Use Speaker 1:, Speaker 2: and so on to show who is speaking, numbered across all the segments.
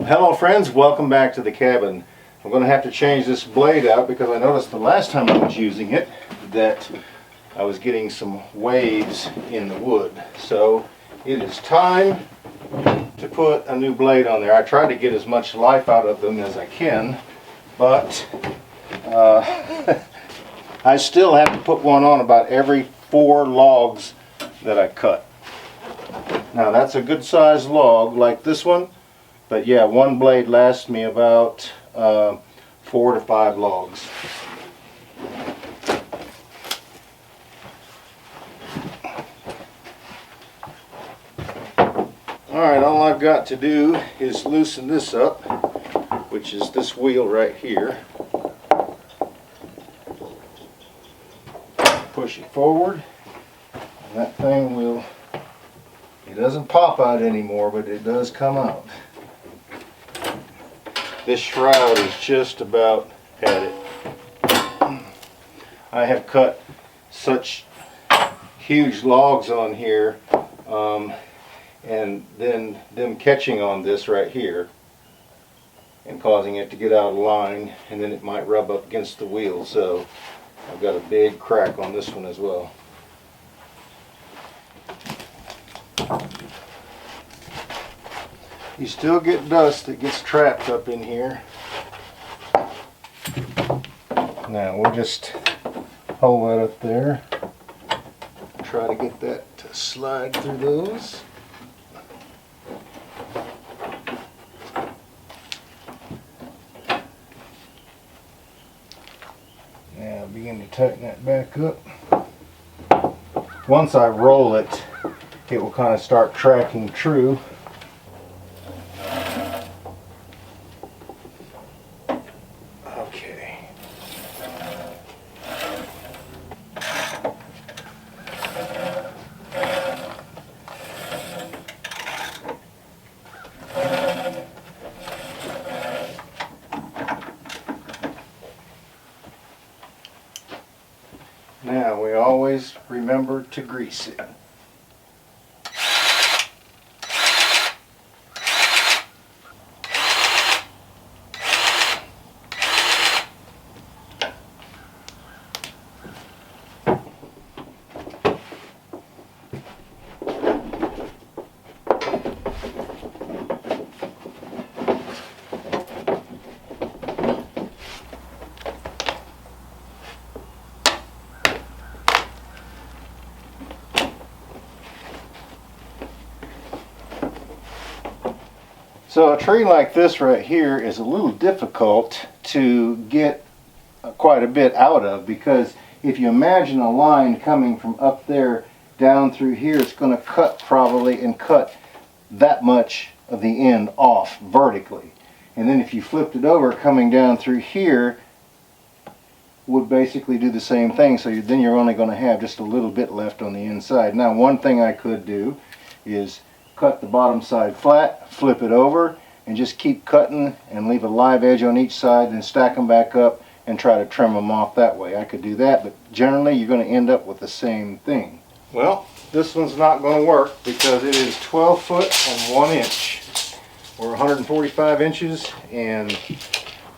Speaker 1: Hello friends, welcome back to the cabin. I'm going to have to change this blade out because I noticed the last time I was using it that I was getting some waves in the wood. So it is time to put a new blade on there. I try to get as much life out of them as I can, but I still have to put one on about every 4 logs that I cut. Now that's a good sized log like this one. But yeah, one blade lasts me about 4 to 5 logs. Alright, all I've got to do is loosen this up, which is this wheel right here. Push it forward, and that thing will, it doesn't pop out anymore, but it does come out. This shroud is just about at it. I have cut such huge logs on here, and then them catching on this right here and causing it to get out of line, and then it might rub up against the wheel. So I've got a big crack on this one as well. You still get dust that gets trapped up in here. Now we'll just hold that up there. Try to get that to slide through those. Now begin to tighten that back up. Once I roll it, it will kind of start tracking true. Now we always remember to grease it. So a tree like this right here is a little difficult to get quite a bit out of, because if you imagine a line coming from up there down through here, it's going to cut probably and cut that much of the end off vertically. And then if you flipped it over coming down through here, would basically do the same thing. So then you're only going to have just a little bit left on the inside. Now one thing I could do is cut the bottom side flat, flip it over, and just keep cutting and leave a live edge on each side, and stack them back up and try to trim them off that way. I could do that, but generally you're going to end up with the same thing. Well, this one's not going to work because it is 12 foot and 1 inch, or 145 inches, and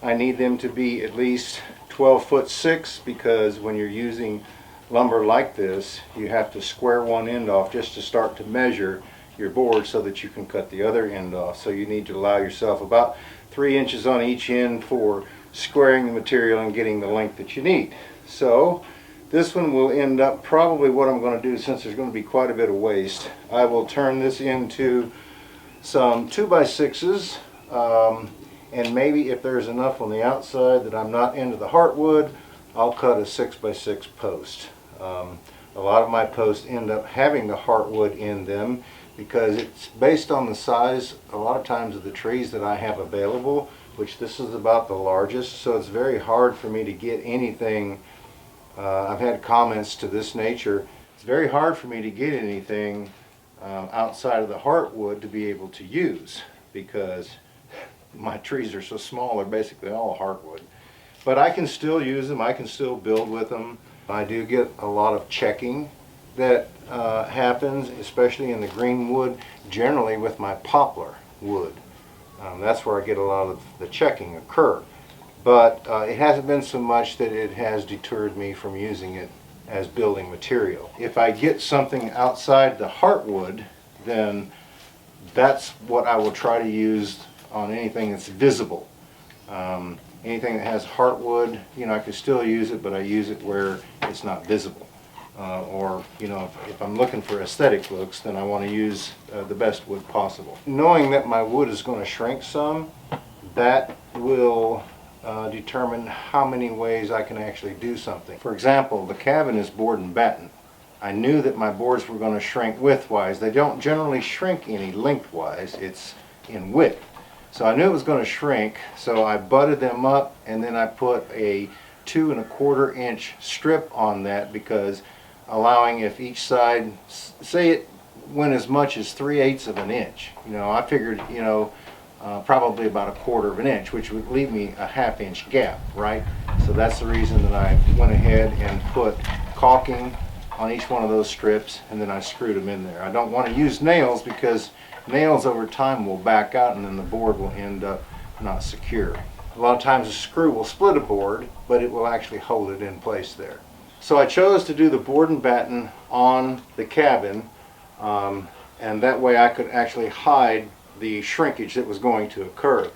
Speaker 1: I need them to be at least 12 foot 6, because when you're using lumber like this, you have to square one end off just to start to measure your board so that you can cut the other end off. So you need to allow yourself about 3 inches on each end for squaring the material and getting the length that you need. So this one will end up, probably what I'm going to do, since there's going to be quite a bit of waste, I will turn this into some 2x6s, and maybe if there's enough on the outside that I'm not into the heartwood, I'll cut a 6x6 post. A lot of my posts end up having the heartwood in them, because it's based on the size a lot of times of the trees that I have available, which this is about the largest, so it's very hard for me to get anything. I've had comments to this nature. It's very hard for me to get anything outside of the heartwood to be able to use, because my trees are so small. They're basically all heartwood. But I can still use them. I can still build with them. I do get a lot of checking that happens, especially in the green wood, generally with my poplar wood. That's where I get a lot of the checking occur. But it hasn't been so much that it has deterred me from using it as building material. If I get something outside the heartwood, then that's what I will try to use on anything that's visible. Anything that has heartwood, I could still use it, but I use it where it's not visible. Or, if I'm looking for aesthetic looks, then I want to use the best wood possible. Knowing that my wood is going to shrink some, that will determine how many ways I can actually do something. For example, the cabin is board and batten. I knew that my boards were going to shrink widthwise. They don't generally shrink any lengthwise, it's in width. So I knew it was going to shrink, so I butted them up, and then I put a 2 1/4 inch strip on that, because allowing, if each side, say it went as much as 3/8 of an inch, I figured, probably about 1/4 of an inch, which would leave me a 1/2 inch gap, right? So that's the reason that I went ahead and put caulking on each one of those strips, and then I screwed them in there. I don't want to use nails, because nails over time will back out, and then the board will end up not secure. A lot of times a screw will split a board, but it will actually hold it in place there. So I chose to do the board and batten on the cabin, and that way I could actually hide the shrinkage that was going to occur.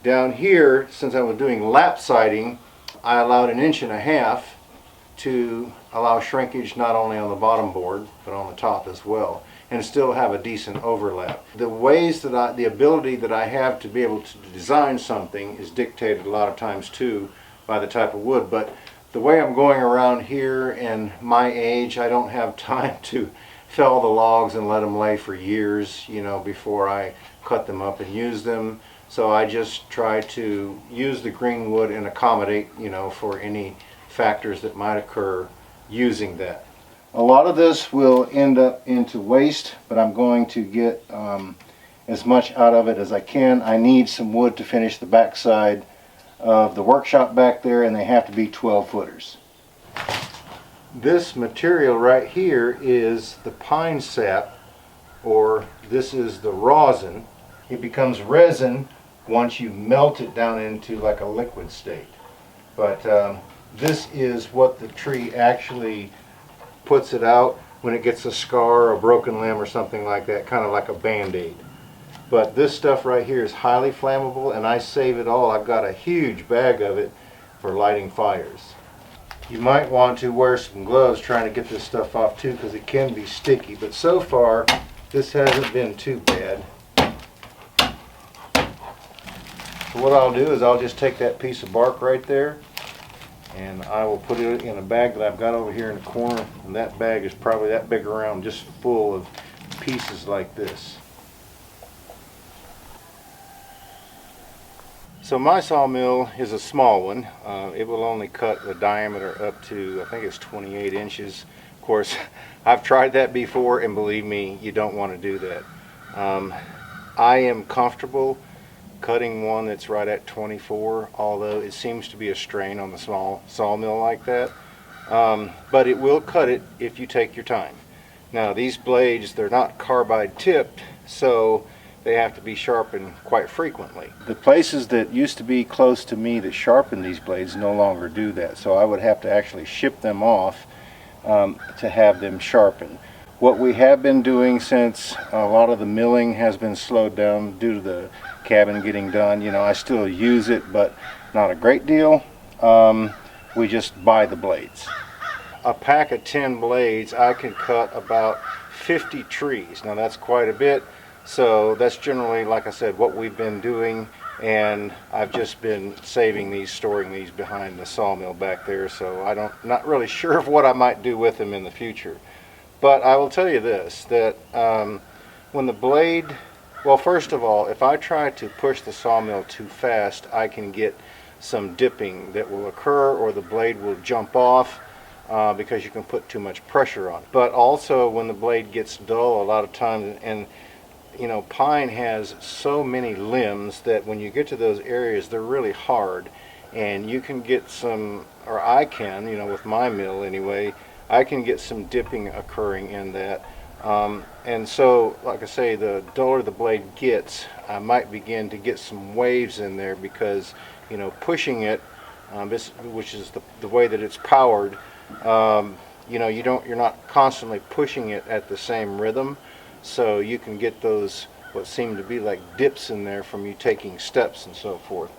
Speaker 1: Down here, since I was doing lap siding, I allowed 1.5 inches to allow shrinkage not only on the bottom board, but on the top as well, and still have a decent overlap. The ways that the ability that I have to be able to design something is dictated a lot of times too by the type of wood, but the way I'm going around here and my age, I don't have time to fell the logs and let them lay for years, before I cut them up and use them. So I just try to use the green wood and accommodate, for any factors that might occur using that. A lot of this will end up into waste, but I'm going to get as much out of it as I can. I need some wood to finish the backside of the workshop back there, and they have to be 12 footers. This material right here is the pine sap, or this is the rosin. It becomes resin once you melt it down into like a liquid state. But this is what the tree actually puts it out when it gets a scar or a broken limb or something like that, kind of like a band-aid. But this stuff right here is highly flammable, and I save it all. I've got a huge bag of it for lighting fires. You might want to wear some gloves trying to get this stuff off too, because it can be sticky, but so far this hasn't been too bad. So what I'll do is I'll just take that piece of bark right there, and I will put it in a bag that I've got over here in the corner, and that bag is probably that big around, just full of pieces like this. So my sawmill is a small one. It will only cut the diameter up to, I think it's 28 inches. Of course, I've tried that before, and believe me, you don't want to do that. I am comfortable cutting one that's right at 24, although it seems to be a strain on the small sawmill like that. But it will cut it if you take your time. Now these blades, they're not carbide tipped, so they have to be sharpened quite frequently. The places that used to be close to me that sharpen these blades no longer do that, so I would have to actually ship them off to have them sharpened. What we have been doing, since a lot of the milling has been slowed down due to the cabin getting done, I still use it, but not a great deal. We just buy the blades. A pack of 10 blades, I can cut about 50 trees. Now that's quite a bit. So that's generally, like I said, what we've been doing, and I've just been saving these, storing these behind the sawmill back there, so not really sure of what I might do with them in the future. But I will tell you this, that when the blade, well, first of all, if I try to push the sawmill too fast, I can get some dipping that will occur, or the blade will jump off because you can put too much pressure on it. But also when the blade gets dull, a lot of times, and pine has so many limbs that when you get to those areas, they're really hard, and you can get some, or I can, with my mill anyway, I can get some dipping occurring in that. And so, like I say, the duller the blade gets, I might begin to get some waves in there because, you know, pushing it, which is the way that it's powered, you know, you're not constantly pushing it at the same rhythm, so you can get those what seem to be like dips in there from you taking steps and so forth.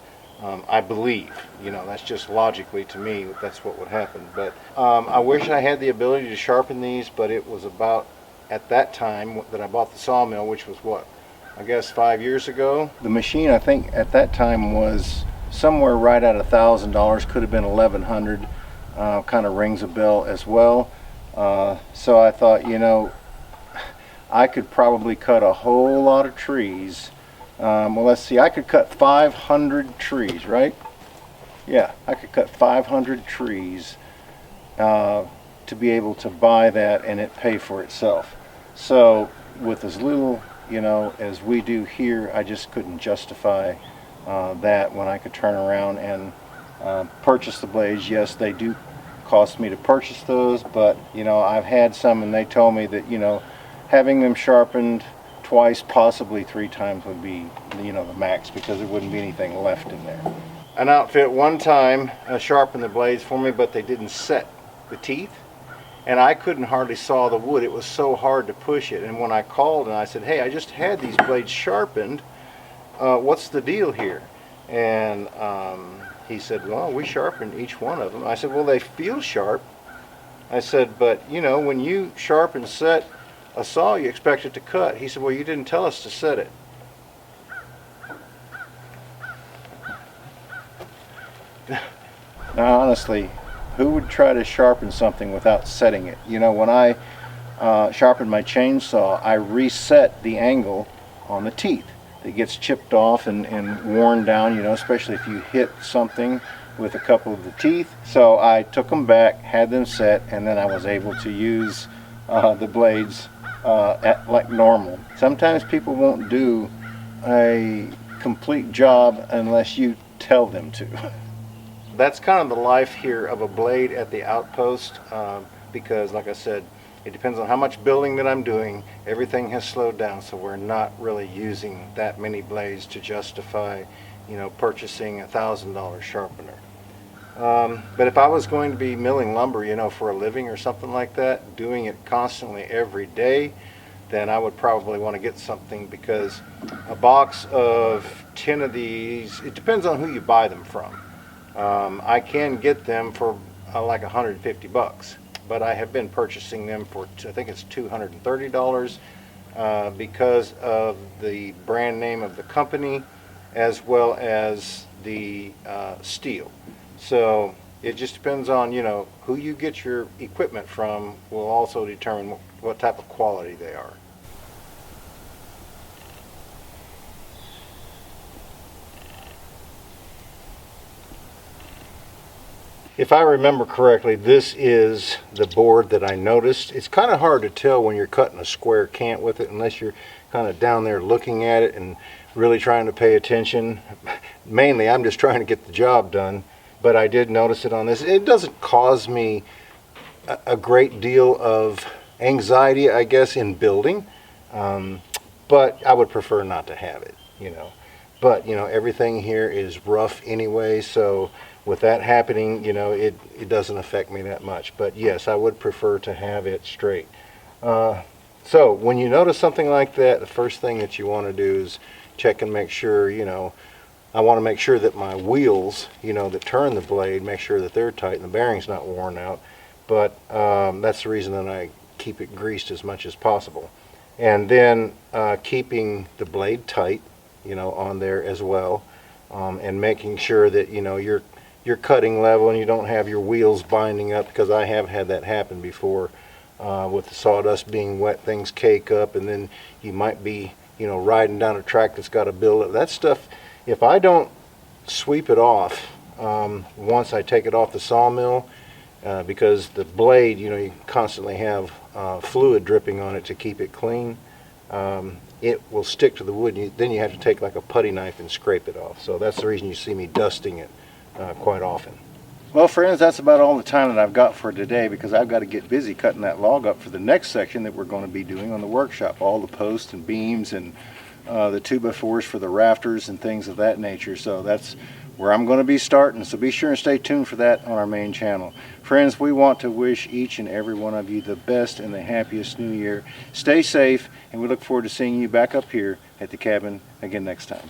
Speaker 1: I believe, you know, that's just logically to me, that's what would happen. But I wish I had the ability to sharpen these, but it was about at that time that I bought the sawmill, which was what, I guess 5 years ago. The machine, I think at that time was somewhere right at $1,000, could have been 1,100. Kind of rings a bell as well. So I thought, you know, I could probably cut a whole lot of trees. Well, let's see, I could cut 500 trees, right? Yeah, I could cut 500 trees to be able to buy that and it pay for itself. So with as little, you know, as we do here, I just couldn't justify that when I could turn around and purchase the blades. Yes, they do cost me to purchase those, but you know, I've had some and they told me that, you know, having them sharpened twice, possibly 3 times would be, you know, the max, because there wouldn't be anything left in there. An outfit one time sharpened the blades for me, but they didn't set the teeth, and I couldn't hardly saw the wood. It was so hard to push it. And when I called and I said, hey, I just had these blades sharpened, what's the deal here? And he said, well, we sharpened each one of them. I said, well, they feel sharp. I said, but you know, when you sharpen and set a saw, you expect it to cut. He said, well, you didn't tell us to set it. Now, honestly, who would try to sharpen something without setting it? You know, when I sharpened my chainsaw, I reset the angle on the teeth. It gets chipped off and worn down, you know, especially if you hit something with a couple of the teeth. So I took them back, had them set, and then I was able to use the blades like normal. Sometimes people won't do a complete job unless you tell them to. That's kind of the life here of a blade at the outpost, because like I said, it depends on how much building that I'm doing. Everything has slowed down, so we're not really using that many blades to justify, you know, purchasing a $1,000 sharpener. But if I was going to be milling lumber, you know, for a living or something like that, doing it constantly every day, then I would probably want to get something, because a box of 10 of these, it depends on who you buy them from. I can get them for like $150, but I have been purchasing them for, I think it's $230, because of the brand name of the company as well as the steel. So it just depends on, you know, who you get your equipment from will also determine what type of quality they are. If I remember correctly, this is the board that I noticed. It's kind of hard to tell when you're cutting a square cant with it unless you're kind of down there looking at it and really trying to pay attention. Mainly, I'm just trying to get the job done, but I did notice it on this. It doesn't cause me a great deal of anxiety, I guess, in building, but I would prefer not to have it, you know. But, you know, everything here is rough anyway, so with that happening, you know, it doesn't affect me that much. But yes, I would prefer to have it straight. So when you notice something like that, the first thing that you want to do is check and make sure, you know, I want to make sure that my wheels, you know, that turn the blade, make sure that they're tight and the bearing's not worn out. But that's the reason that I keep it greased as much as possible. And then keeping the blade tight, you know, on there as well, and making sure that, you know, you're cutting level and you don't have your wheels binding up, because I have had that happen before. With the sawdust being wet, things cake up, and then you might be, you know, riding down a track that's got a build. That stuff, if I don't sweep it off once I take it off the sawmill, because the blade, you know, you constantly have fluid dripping on it to keep it clean, it will stick to the wood. Then you have to take like a putty knife and scrape it off. So that's the reason you see me dusting it quite often. Well, friends, that's about all the time that I've got for today, because I've got to get busy cutting that log up for the next section that we're going to be doing on the workshop. All the posts and beams and the 2x4s for the rafters and things of that nature. So that's where I'm going to be starting. So be sure and stay tuned for that on our main channel. Friends, we want to wish each and every one of you the best and the happiest new year. Stay safe, and we look forward to seeing you back up here at the cabin again next time.